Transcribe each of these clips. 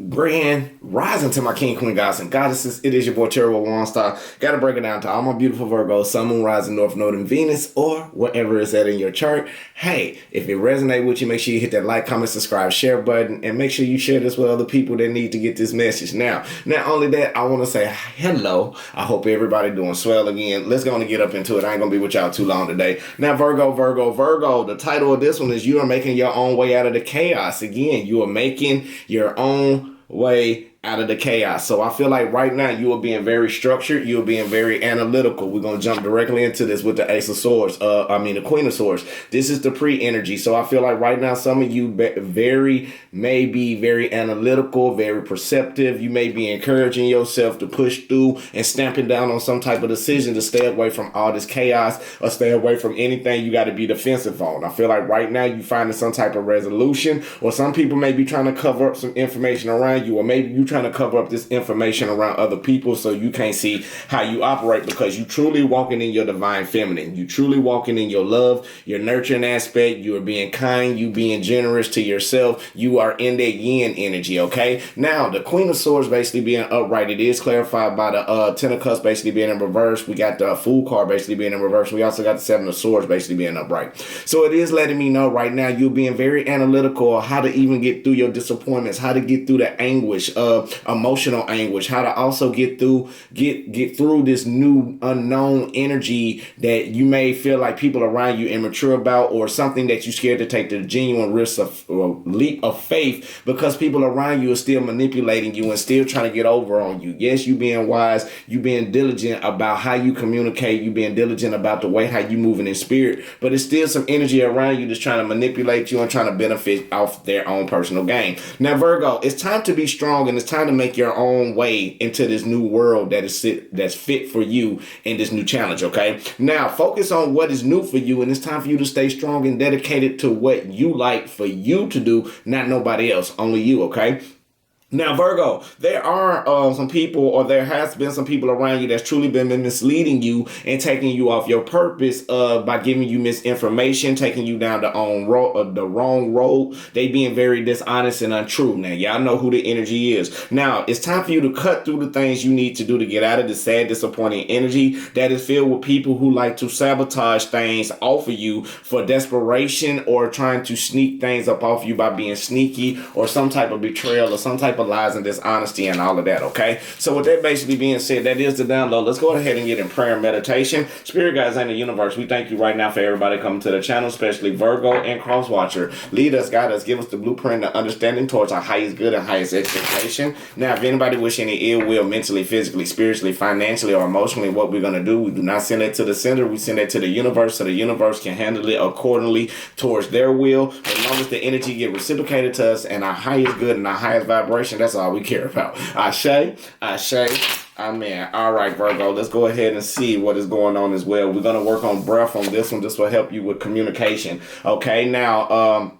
Grand rising to my king, queen, gods, and goddesses. It is your boy, Terrible Waunstar. Gotta break it down to all my beautiful Virgos, sun, moon, rising, north, node, and Venus, or whatever is at in your chart. Hey, if it resonates with you, make sure you hit that like, comment, subscribe, share button, and make sure you share this with other people that need to get this message. Now, not only that, I want to say hello. I hope everybody doing swell again. Let's go and get up into it. I ain't gonna be with y'all too long today. Now, Virgo, the title of this one is You Are Making Your Own Way Out of the Chaos. Again, you are making your own way out of the chaos. So I feel like right now you are being very structured. You are being very analytical. We're going to jump directly into this with the Ace of Swords. The Queen of Swords. This is the pre-energy. So I feel like right now some of you may be very analytical, very perceptive. You may be encouraging yourself to push through and stamping down on some type of decision to stay away from all this chaos or stay away from anything you got to be defensive on. I feel like right now you finding some type of resolution, or some people may be trying to cover up some information around you, or maybe you trying to cover up this information around other people so you can't see how you operate, because you truly walking in your divine feminine. You truly walking in your love, your nurturing aspect. You are being kind, you being generous to yourself. You are in that yin energy, okay? Now, the Queen of Swords basically being upright. It is clarified by the Ten of Cups basically being in reverse. We got the Fool card basically being in reverse. We also got the Seven of Swords basically being upright. So it is letting me know right now you're being very analytical on how to even get through your disappointments, how to get through the anguish of emotional anguish, how to also get through this new unknown energy that you may feel like people around you immature about, or something that you're scared to take the genuine risk of, or leap of faith, because people around you are still manipulating you and still trying to get over on you. Yes, you being wise, you being diligent about how you communicate, you being diligent about the way how you moving in spirit, but it's still some energy around you that's trying to manipulate you and trying to benefit off their own personal gain. Now, Virgo, it's time to be strong, and it's time to make your own way into this new world that's fit for you in this new challenge, okay? Now, focus on what is new for you, and it's time for you to stay strong and dedicated to what you like for you to do, not nobody else, only you, okay? Now, Virgo, there are some people, or there has been some people around you that's truly been misleading you and taking you off your purpose by giving you misinformation, taking you down the wrong road. They being very dishonest and untrue. Now, y'all know who the energy is. Now, it's time for you to cut through the things you need to do to get out of the sad, disappointing energy that is filled with people who like to sabotage things off of you for desperation, or trying to sneak things up off you by being sneaky, or some type of betrayal, or some type of lies and dishonesty and all of that, okay? So with that basically being said, that is the download. Let's go ahead and get in prayer and meditation. Spirit guides and the universe, we thank you right now for everybody coming to the channel, especially Virgo and Cross Watcher. Lead us, guide us, give us the blueprint and understanding towards our highest good and highest expectation. Now, if anybody wish any ill will, mentally, physically, spiritually, financially, or emotionally, what we're going to do, we do not send it to the sender. We send it to the universe, so the universe can handle it accordingly towards their will. As long as the energy get reciprocated to us and our highest good and our highest vibration, that's all we care about. Ashe, amen. All right, Virgo, let's go ahead and see what is going on as well. We're going to work on breath on this one. This will help you with communication. Okay, now,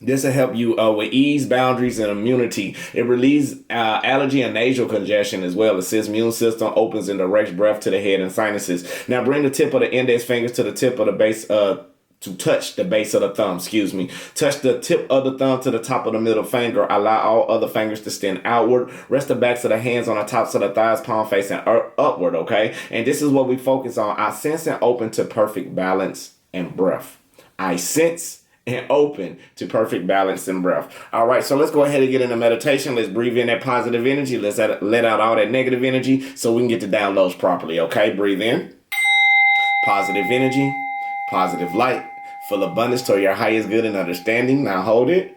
this will help you with ease, boundaries, and immunity. It relieves allergy and nasal congestion as well. Assists immune system, opens and directs breath to the head and sinuses. Now, bring the tip of the index fingers to the tip of the base, to touch the base of the thumb, Touch the tip of the thumb to the top of the middle finger. Allow all other fingers to stand outward. Rest the backs of the hands on the tops of the thighs, palm facing upward, okay? And this is what we focus on. I sense and open to perfect balance and breath. I sense and open to perfect balance and breath. All right, so let's go ahead and get into meditation. Let's breathe in that positive energy. Let's let out all that negative energy so we can get the downloads properly, okay? Breathe in. Positive energy. Positive light, full abundance to your highest good and understanding. Now hold it.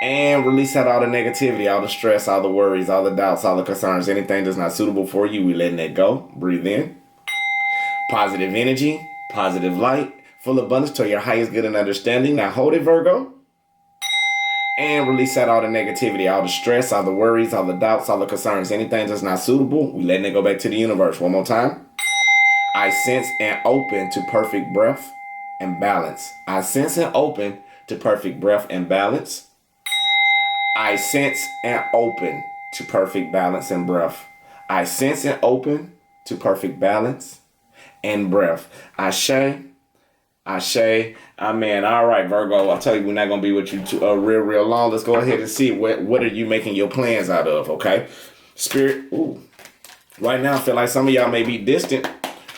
And release out all the negativity, all the stress, all the worries, all the doubts, all the concerns. Anything that's not suitable for you, we letting it go. Breathe in. Positive energy, positive light, full abundance to your highest good and understanding. Now hold it, Virgo. And release out all the negativity, all the stress, all the worries, all the doubts, all the concerns. Anything that's not suitable, we letting it go back to the universe. One more time. I sense and open to perfect breath and balance. I sense and open to perfect breath and balance. I sense and open to perfect balance and breath. I sense and open to perfect balance and breath. Ashe, Ashe. Amen. All right, Virgo. I'll tell you, we're not gonna be with you too, real long. Let's go ahead and see what are you making your plans out of. Okay, Spirit. Ooh. Right now, I feel like some of y'all may be distant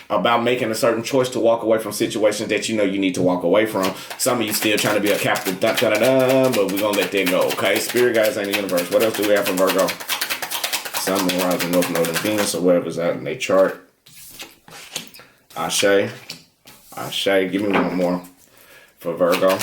about making a certain choice to walk away from situations that you know you need to walk away from. Some of you still trying to be a captain, but we're gonna let that go. Okay, Spirit guys ain't the universe. What else do we have for Virgo? Sun, Moon, Rising, North Node, and Venus, or whatever's out in their chart. Ashe. Ashe. Give me one more for Virgo.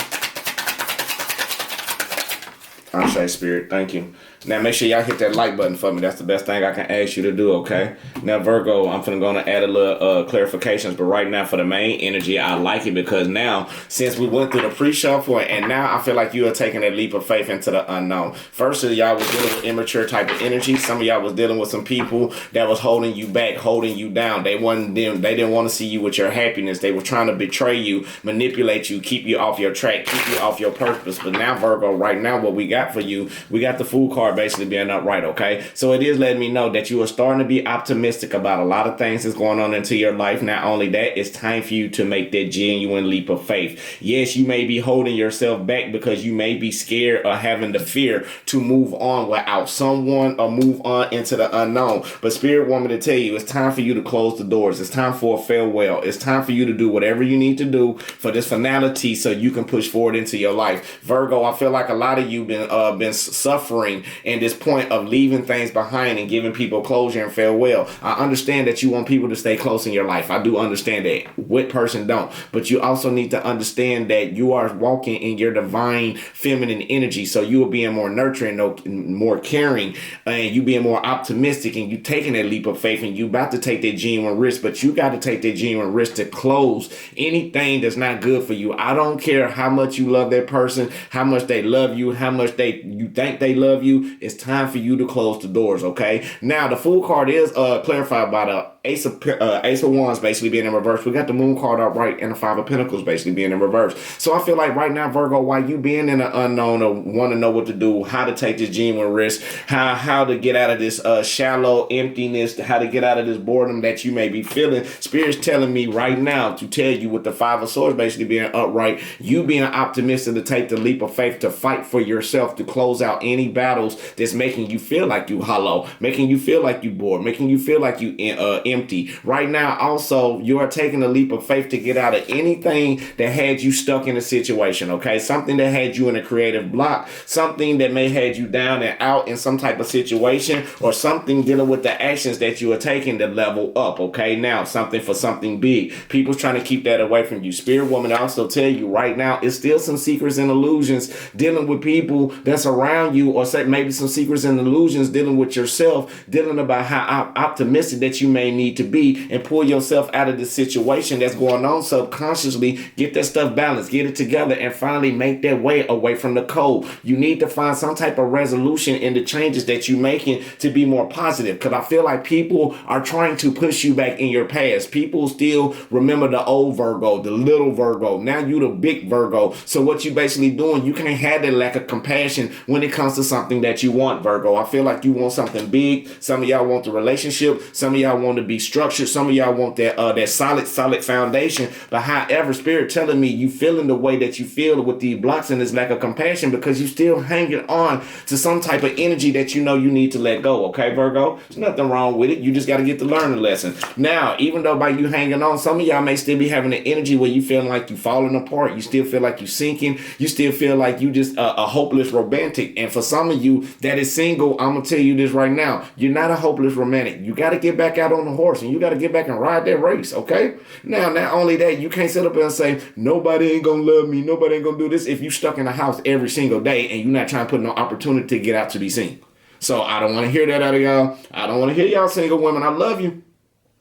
Ashe, Spirit. Thank you. Now make sure y'all hit that like button for me. That's the best thing I can ask you to do, okay? Now, Virgo, I'm going to add a little clarifications, but right now for the main energy, I like it because now, since we went through the pre-shuffle, and now I feel like you are taking that leap of faith into the unknown. First, y'all was dealing with immature type of energy. Some of y'all was dealing with some people that was holding you back, holding you down. They didn't want to see you with your happiness. They were trying to betray you, manipulate you, keep you off your track, keep you off your purpose. But now, Virgo, right now, what we got for you, we got the Fool card basically being upright, okay? So it is letting me know that you are starting to be optimistic about a lot of things that's going on into your life. Not only that, it's time for you to make that genuine leap of faith. Yes, you may be holding yourself back because you may be scared or having the fear to move on without someone or move on into the unknown. But Spirit want me to tell you, it's time for you to close the doors. It's time for a farewell. It's time for you to do whatever you need to do for this finality so you can push forward into your life. Virgo, I feel like a lot of you been suffering in this point of leaving things behind and giving people closure and farewell. I understand that you want people to stay close in your life. I do understand that. What person don't? But you also need to understand that you are walking in your divine feminine energy. So you are being more nurturing, more caring, and you being more optimistic, and you taking that leap of faith, and you about to take that genuine risk. But you got to take that genuine risk to close anything that's not good for you. I don't care how much you love that person, how much they love you, how much you think they love you. It's time for you to close the doors, okay? Now, the Fool card is clarified by the Ace of Wands basically being in reverse. We got the Moon card upright and the Five of Pentacles basically being in reverse. So I feel like right now, Virgo, while you being in the unknown or want to know what to do, how to take this genuine risk, how to get out of this shallow emptiness, how to get out of this boredom that you may be feeling, Spirit's telling me right now to tell you with the Five of Swords basically being upright, you being optimistic to take the leap of faith to fight for yourself, to close out any battles that's making you feel like you hollow, making you feel like you bored, making you feel like you empty. Right now, also, you are taking a leap of faith to get out of anything that had you stuck in a situation, okay? Something that had you in a creative block, something that may had you down and out in some type of situation, or something dealing with the actions that you are taking to level up, okay? Now, something for something big. People's trying to keep that away from you. Spirit woman also tell you right now, it's still some secrets and illusions dealing with people that's around you, or say maybe some secrets and illusions dealing with yourself, dealing about how optimistic that you may need to be and pull yourself out of this situation that's going on subconsciously. Get that stuff balanced, get it together, and finally make that way away from the cold. You need to find some type of resolution in the changes that you're making to be more positive, because I feel like people are trying to push you back in your past. People still remember the old Virgo, the little Virgo. Now you the big Virgo. So what you basically doing, you can't have that lack of compassion when it comes to something that you want, Virgo. I feel like you want something big. Some of y'all want the relationship. Some of y'all want to be structured. Some of y'all want that solid foundation. But however, Spirit telling me you feeling the way that you feel with these blocks and this lack of compassion because you still hanging on to some type of energy that you know you need to let go. Okay, Virgo? There's nothing wrong with it. You just got to get to learn the lesson. Now, even though by you hanging on, some of y'all may still be having the energy where you feeling like you falling apart. You still feel like you sinking. You still feel like you just a hopeless romantic. And for some of you that is single, I'm going to tell you this right now. You're not a hopeless romantic. You got to get back out on the horse and you got to get back and ride that race. Okay? Now, not only that, you can't sit up and say, nobody ain't going to love me. Nobody ain't going to do this if you stuck in the house every single day and you're not trying to put no opportunity to get out to be seen. So I don't want to hear that out of y'all. I don't want to hear y'all single women. I love you.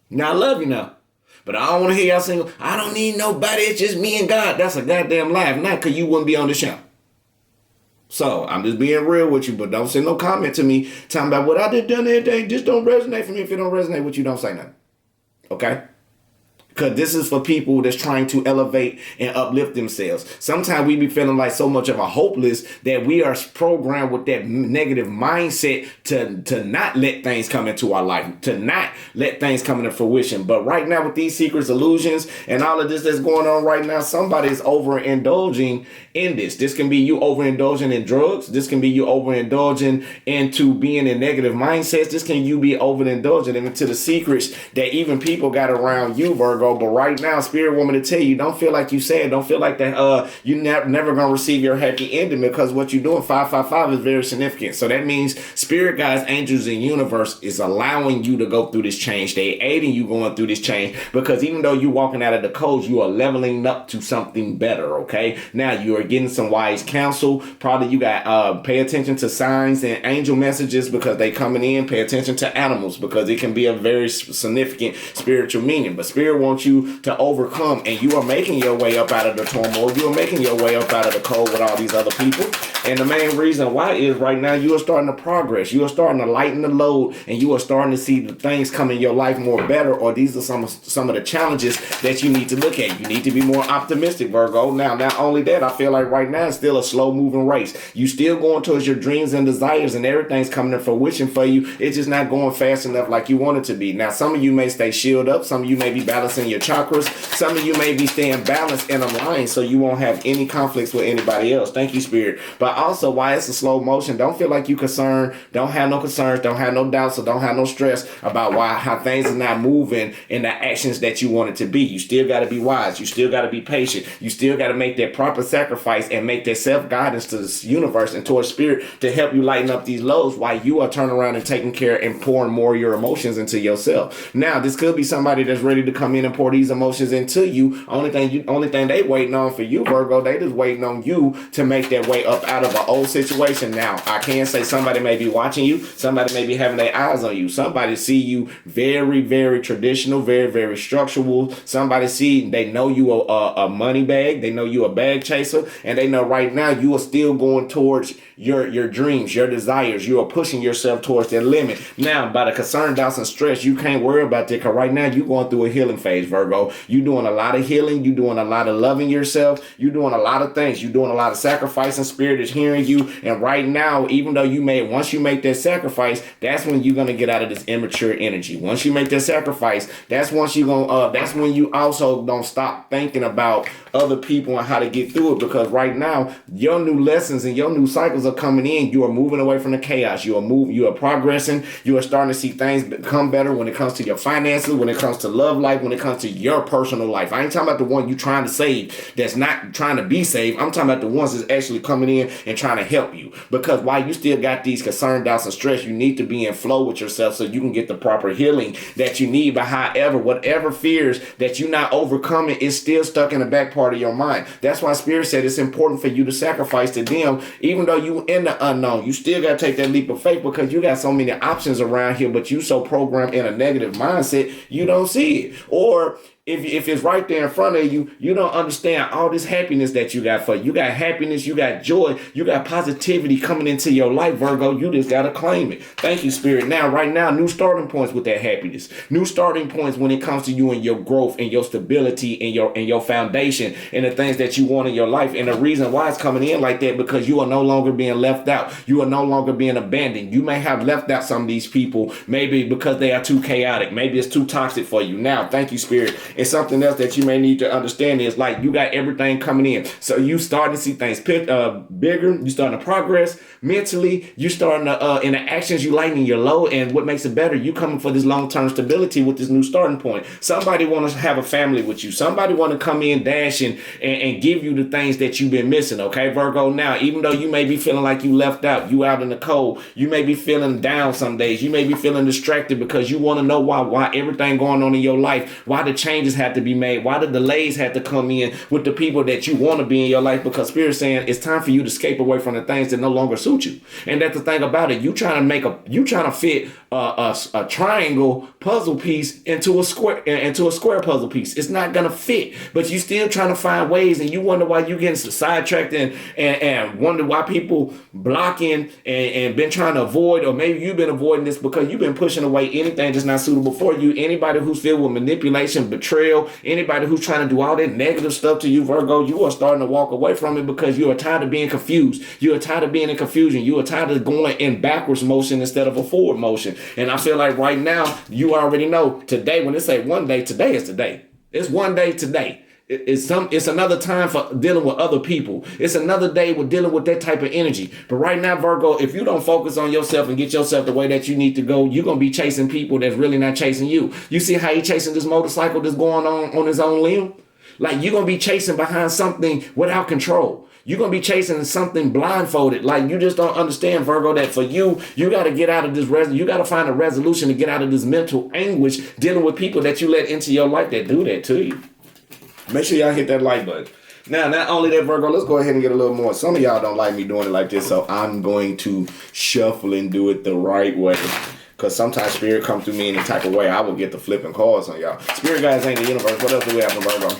Now I love you now. But I don't want to hear y'all single. I don't need nobody. It's just me and God. That's a goddamn lie. Not because you wouldn't be on the show. So I'm just being real with you, but don't send no comment to me talking about what I did done everything. Just don't resonate for me. If it don't resonate with you, don't say nothing. Okay? because this is for people that's trying to elevate and uplift themselves. Sometimes we be feeling like so much of a hopeless that we are programmed with that negative mindset to not let things come into our life, to not let things come into fruition. But right now with these secrets, illusions, and all of this that's going on right now, somebody's overindulging in this. This can be you overindulging in drugs. This can be you overindulging into being in negative mindsets. This can you be overindulging into the secrets that even people got around you, Virgo. But right now, Spirit want me to tell you, don't feel like you said, don't feel like that you're never going to receive your happy ending, because what you're doing, 555, is very significant. So that means spirit guides, angels, and universe is allowing you to go through this change. They aiding you going through this change, because even though you're walking out of the codes, you are leveling up to something better. Okay, now you are getting some wise counsel. Probably you got pay attention to signs and angel messages, because they coming in. Pay attention to animals, because it can be a very significant spiritual meaning. But spirit wants you to overcome, and you are making your way up out of the turmoil. You are making your way up out of the cold with all these other people. And the main reason why is right now you are starting to progress. You are starting to lighten the load, and you are starting to see the things come in your life more better. Or these are some of the challenges that you need to look at. You need to be more optimistic, Virgo. Now, not only that, I feel like right now it's still a slow moving race. You still going towards your dreams and desires, and everything's coming to fruition for you. It's just not going fast enough like you want it to be. Now, some of you may stay shielded up. Some of you may be balancing your chakras. Some of you may be staying balanced and aligned, so you won't have any conflicts with anybody else. Thank you, Spirit. But also, why it's a slow motion, don't feel like you concerned. Don't have no concerns. Don't have no doubts. So don't have no stress about how things are not moving in the actions that you want it to be. You still got to be wise. You still got to be patient. You still got to make that proper sacrifice and make that self-guidance to this universe and towards spirit to help you lighten up these loads while you are turning around and taking care and pouring more of your emotions into yourself. Now, this could be somebody that's ready to come in and pour these emotions into you. Only thing they waiting on for you, Virgo, they just waiting on you to make their way up out of an old situation. Now, I can say somebody may be watching you. Somebody may be having their eyes on you. Somebody see you very, very traditional, very, very structural. Somebody see, they know you a money bag. They know you a bag chaser. And they know right now you are still going towards your dreams, your desires. You are pushing yourself towards their limit. Now, by the concern, doubts, and stress, you can't worry about that, because right now you're going through a healing phase, Virgo. You're doing a lot of healing. You're doing a lot of loving yourself. You're doing a lot of things. You're doing a lot of sacrificing. Spirit is hearing you. And right now, even though once you make that sacrifice, that's when you're going to get out of this immature energy. Once you make that sacrifice, that's when you also don't stop thinking about other people and how to get through it, because right now your new lessons and your new cycles are coming in. You are moving away from the chaos. You are progressing. You are starting to see things become better when it comes to your finances, when it comes to love life, when it comes to your personal life. I ain't talking about the one you trying to save that's not trying to be saved. I'm talking about the ones that's actually coming in and trying to help you, because while you still got these concern, doubts, and stress, you need to be in flow with yourself so you can get the proper healing that you need. But however, whatever fears that you're not overcoming is still stuck in the back part of your mind. That's why Spirit said it's important for you to sacrifice to them. Even though you in the unknown, you still got to take that leap of faith, because you got so many options around here, but you so programmed in a negative mindset, you don't see it. Or if it's right there in front of you, you don't understand all this happiness that you got for you. You got happiness, you got joy, you got positivity coming into your life, Virgo. You just got to claim it. Thank you, Spirit. Now, right now, new starting points with that happiness. New starting points when it comes to you and your growth and your stability and your foundation and the things that you want in your life. And the reason why it's coming in like that, because you are no longer being left out. You are no longer being abandoned. You may have left out some of these people, maybe because they are too chaotic. Maybe it's too toxic for you. Now, thank you, Spirit. And something else that you may need to understand is, like, you got everything coming in. So you starting to see things bigger. You starting to progress mentally. You starting to, in the actions, you lightening your load. And what makes it better, you coming for this long-term stability with this new starting point. Somebody want to have a family with you. Somebody want to come in dashing and give you the things that you've been missing. Okay, Virgo. Now, even though you may be feeling like you left out, you out in the cold, you may be feeling down some days. You may be feeling distracted because you want to know why everything going on in your life, why the changes have to be made, why the delays have to come in with the people that you want to be in your life, because Spirit's saying it's time for you to escape away from the things that no longer suit you. And that's the thing about it. You trying to fit a triangle puzzle piece into a square puzzle piece. It's not gonna fit, but you still trying to find ways, and you wonder why you getting sidetracked and wonder why people blocking and been trying to avoid, or maybe you've been avoiding this because you've been pushing away anything that's not suitable for you. Anybody who's filled with manipulation, betrayal, betrayal, anybody who's trying to do all that negative stuff to you, Virgo, you are starting to walk away from it because you are tired of being confused. You are tired of being in confusion. You are tired of going in backwards motion instead of a forward motion. And I feel like right now, you already know today, when they say one day, today is today. It's one day today. It's another time for dealing with other people. It's another day with dealing with that type of energy. But right now, Virgo, if you don't focus on yourself and get yourself the way that you need to go, you're going to be chasing people that's really not chasing you. You see how he chasing this motorcycle that's going on his own limb? Like, you're going to be chasing behind something without control. You're going to be chasing something blindfolded. Like, you just don't understand, Virgo, that for you, you got to get out of this, you got to find a resolution to get out of this mental anguish dealing with people that you let into your life that do that to you. Make sure y'all hit that like button. Now, not only that, Virgo, let's go ahead and get a little more. Some of y'all don't like me doing it like this, so I'm going to shuffle and do it the right way. Because sometimes spirit comes through me in a type of way, I will get the flipping cards on y'all. Spirit guys ain't the universe. What else do we have for Virgo?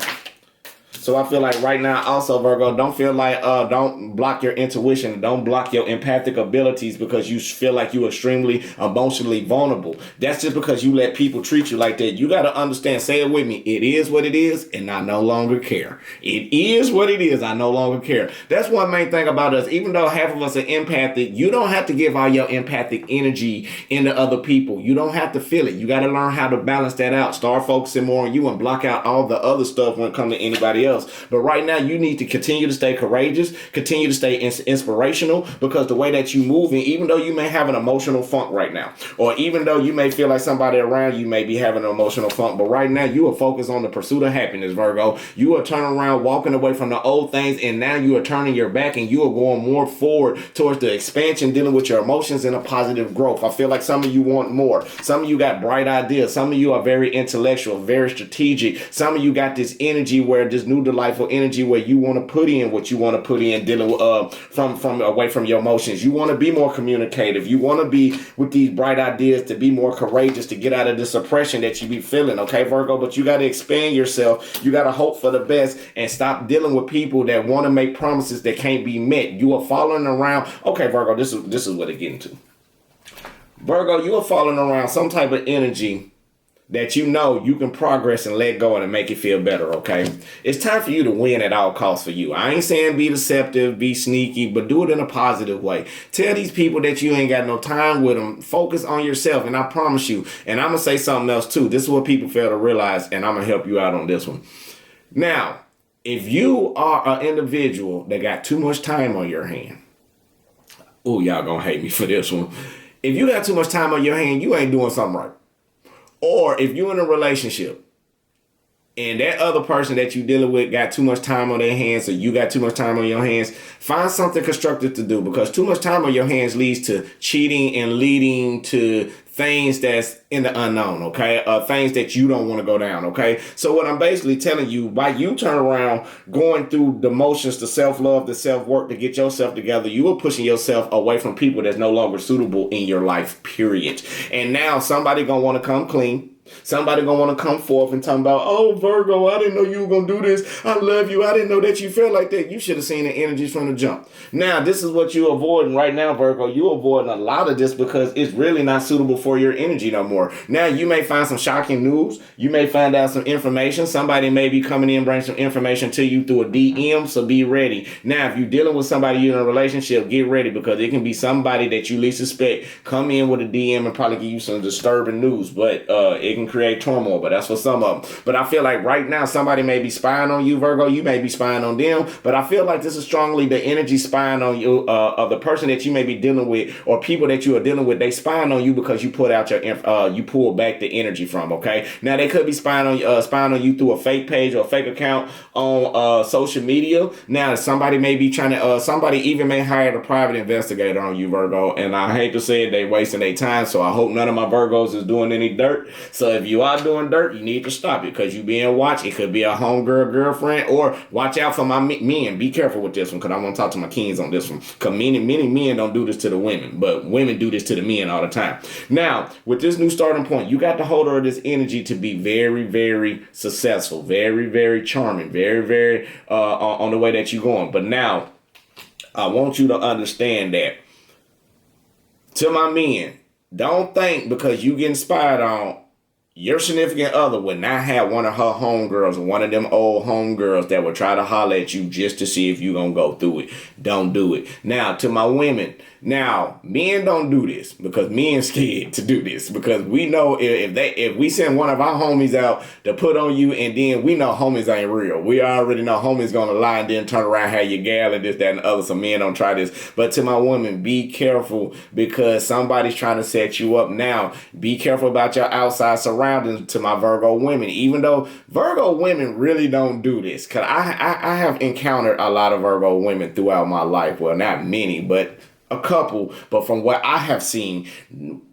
So I feel like right now also, Virgo, don't feel like, don't block your intuition. Don't block your empathic abilities because you feel like you're extremely emotionally vulnerable. That's just because you let people treat you like that. You got to understand, say it with me. It is what it is, and I no longer care. It is what it is. I no longer care. That's one main thing about us. Even though half of us are empathic, you don't have to give all your empathic energy into other people. You don't have to feel it. You got to learn how to balance that out. Start focusing more on you and block out all the other stuff when it comes to anybody else. But right now, you need to continue to stay courageous, continue to stay inspirational, because the way that you move, and even though you may have an emotional funk right now, or even though you may feel like somebody around you may be having an emotional funk, but right now you are focused on the pursuit of happiness, Virgo. You are turning around, walking away from the old things, and now you are turning your back and you are going more forward towards the expansion, dealing with your emotions and a positive growth. I feel like some of you want more. Some of you got bright ideas. Some of you are very intellectual, very strategic. Some of you got this energy where this new delightful energy where you want to put in what you want to put in, dealing with from away from your emotions. You want to be more communicative. You want to be with these bright ideas, to be more courageous, to get out of this oppression that you be feeling, okay, Virgo? But you got to expand yourself. You got to hope for the best and stop dealing with people that want to make promises that can't be met. You are following around. Okay, Virgo, this is what it's getting to. Virgo, you are following around some type of energy that you know you can progress and let go and make it feel better, okay? It's time for you to win at all costs for you. I ain't saying be deceptive, be sneaky, but do it in a positive way. Tell these people that you ain't got no time with them. Focus on yourself, and I promise you, and I'm going to say something else too. This is what people fail to realize, and I'm going to help you out on this one. Now, if you are an individual that got too much time on your hand, oh, y'all going to hate me for this one. If you got too much time on your hand, you ain't doing something right. Or if you're in a relationship and that other person that you're dealing with got too much time on their hands, or you got too much time on your hands, find something constructive to do, because too much time on your hands leads to cheating and leading to things that's in the unknown, okay? Things that you don't want to go down, okay? So what I'm basically telling you, by you turn around, going through the motions, the self-love, the self-work to get yourself together, you are pushing yourself away from people that's no longer suitable in your life, period. And now somebody gonna want to come clean. Somebody gonna want to come forth and talk about, oh, Virgo, I didn't know you were gonna do this. I love you. I didn't know that you felt like that. You should have seen the energies from the jump. Now, this is what you're avoiding right now, Virgo. You're avoiding a lot of this because it's really not suitable for your energy no more. Now, you may find some shocking news. You may find out some information. Somebody may be coming in, bring some information to you through a DM, so be ready. Now, if you're dealing with somebody you're in a relationship, get ready, because it can be somebody that you least suspect come in with a DM and probably give you some disturbing news, but it can create turmoil, but that's for some of them. But I feel like right now somebody may be spying on you, Virgo. You may be spying on them, but I feel like this is strongly the energy spying on you, of the person that you may be dealing with, or people that you are dealing with. They spying on you because you put out your you pull back the energy from. Okay, now they could be spying on you through a fake page or a fake account on social media. Now somebody may be trying to somebody even may hire a private investigator on you, Virgo, and I hate to say it, they wasting their time. So I hope none of my Virgos is doing any dirt. So if you are doing dirt, you need to stop it, because you being watched. It could be a homegirl, girlfriend, or watch out for my men. Be careful with this one, because I want to talk to my kings on this one. Because many men don't do this to the women, but women do this to the men all the time. Now, with this new starting point, you got to hold her this energy to be very, very successful, very, very charming, very, very on the way that you're going. But now, I want you to understand that, to my men, don't think because you getting spied on your significant other would not have one of her homegirls or one of them old homegirls that would try to holler at you just to see if you gonna go through it. Don't do it. Now, to my women, now men don't do this because men scared to do this because we know if we send one of our homies out to put on you and then we know homies ain't real. We already know homies gonna lie and then turn around, have your gal and this, that, and the other. So men don't try this. But to my women, be careful because somebody's trying to set you up now. Be careful about your outside surroundings. To my Virgo women, even though Virgo women really don't do this, because I have encountered a lot of Virgo women throughout my life. Well, not many, but a couple. But from what I have seen,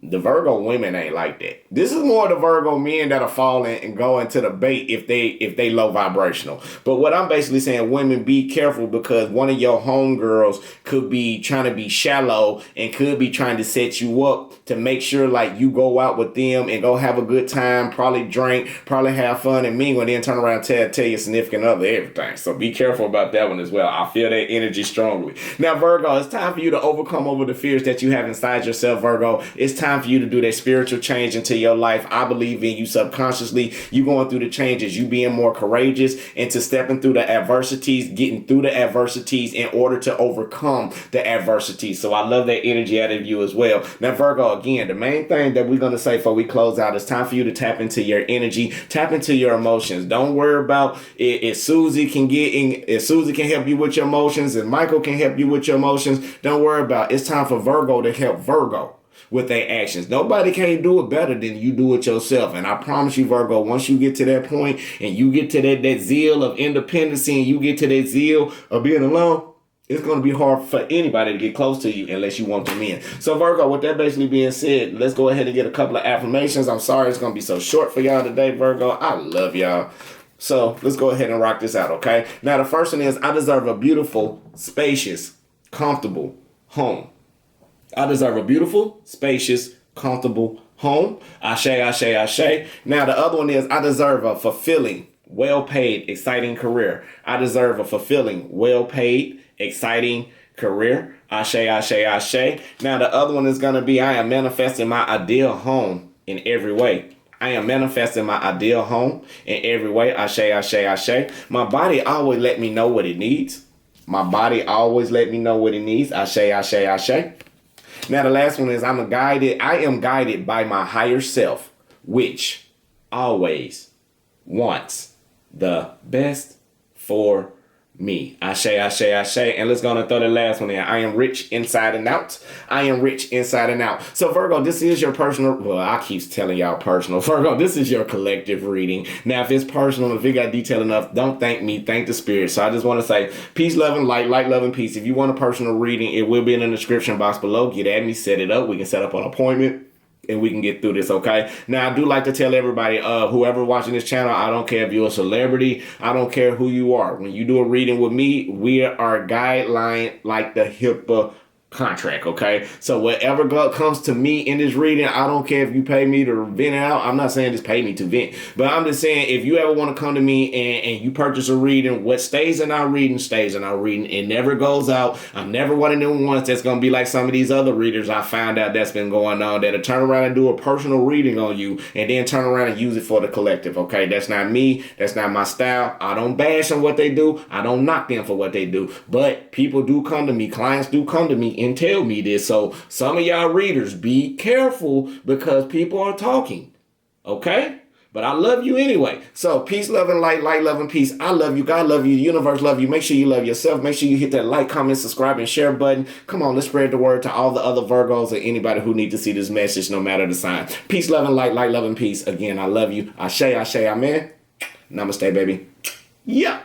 the Virgo women ain't like that. This is more the Virgo men that'll fall in and go into the bait if they low vibrational. But what I'm basically saying, women, be careful because one of your homegirls could be trying to be shallow and could be trying to set you up to make sure like you go out with them and go have a good time, probably drink, probably have fun and mingle, and then turn around and tell your significant other everything. So be careful about that one as well. I feel that energy strongly. Now, Virgo, it's time for you to overcome over the fears that you have inside yourself, Virgo. It's time for you to do that spiritual change into your life. I believe in you subconsciously. You going through the changes, you being more courageous into stepping through the adversities, getting through the adversities in order to overcome the adversities. So I love that energy out of you as well. Now, Virgo, again, the main thing that we're going to say before we close out, it's time for you to tap into your energy, tap into your emotions. Don't worry about if Susie can help you with your emotions and Michael can help you with your emotions. Don't worry about it. It's time for Virgo to help Virgo with their actions. Nobody can do it better than you do it yourself. And I promise you, Virgo, once you get to that point and you get to that zeal of independency and you get to that zeal of being alone, it's going to be hard for anybody to get close to you unless you want them in. So, Virgo, with that basically being said, let's go ahead and get a couple of affirmations. I'm sorry it's going to be so short for y'all today, Virgo. I love y'all. So, let's go ahead and rock this out, okay? Now, the first one is, I deserve a beautiful, spacious, comfortable home. I deserve a beautiful, spacious, comfortable home. Ashe, ashe, ashe. Now, the other one is, I deserve a fulfilling, well-paid, exciting career. I deserve a fulfilling, well-paid, exciting career. Ashe, ashe, ashe. Now, the other one is going to be, I am manifesting my ideal home in every way. I am manifesting my ideal home in every way. Ashe, ashe, ashe. My body always let me know what it needs. My body always let me know what it needs. Ashe, ashe, ashe. Now, the last one is, I am guided by my higher self, which always wants the best for me. Ashe, ashe, ashe. And let's go and throw the last one in. I am rich inside and out. I am rich inside and out. So, Virgo, this is your personal, well, I keep telling y'all personal. Virgo, this is your collective reading. Now, if it's personal, if it got detail enough, don't thank me, thank the spirit. So I just want to say, peace, love, and light, love, and peace. If you want a personal reading, it will be in the description box below. Get at me, set it up. We can set up an appointment. And we can get through this, okay? Now, I do like to tell everybody, whoever watching this channel, I don't care if you're a celebrity. I don't care who you are. When you do a reading with me, we are guideline like the HIPAA contract, okay? So whatever comes to me in this reading, I don't care if you pay me to vent it out. I'm not saying just pay me to vent, but I'm just saying if you ever want to come to me and you purchase a reading, what stays in our reading stays in our reading. It never goes out. I'm never one of them ones that's gonna be like some of these other readers I found out that's been going on that'll turn around and do a personal reading on you and then turn around and use it for the collective, okay? That's not me. That's not my style. I don't bash on what they do. I don't knock them for what they do, but people do come to me. Clients do come to me and tell me this. So some of y'all readers, be careful because people are talking. Okay? But I love you anyway. So peace, love, and light, love, and peace. I love you. God love you. The universe love you. Make sure you love yourself. Make sure you hit that like, comment, subscribe, and share button. Come on, let's spread the word to all the other Virgos or anybody who need to see this message, no matter the sign. Peace, love, and light, love, and peace. Again, I love you. Ashe, ashe, amen. Namaste, baby. Yeah.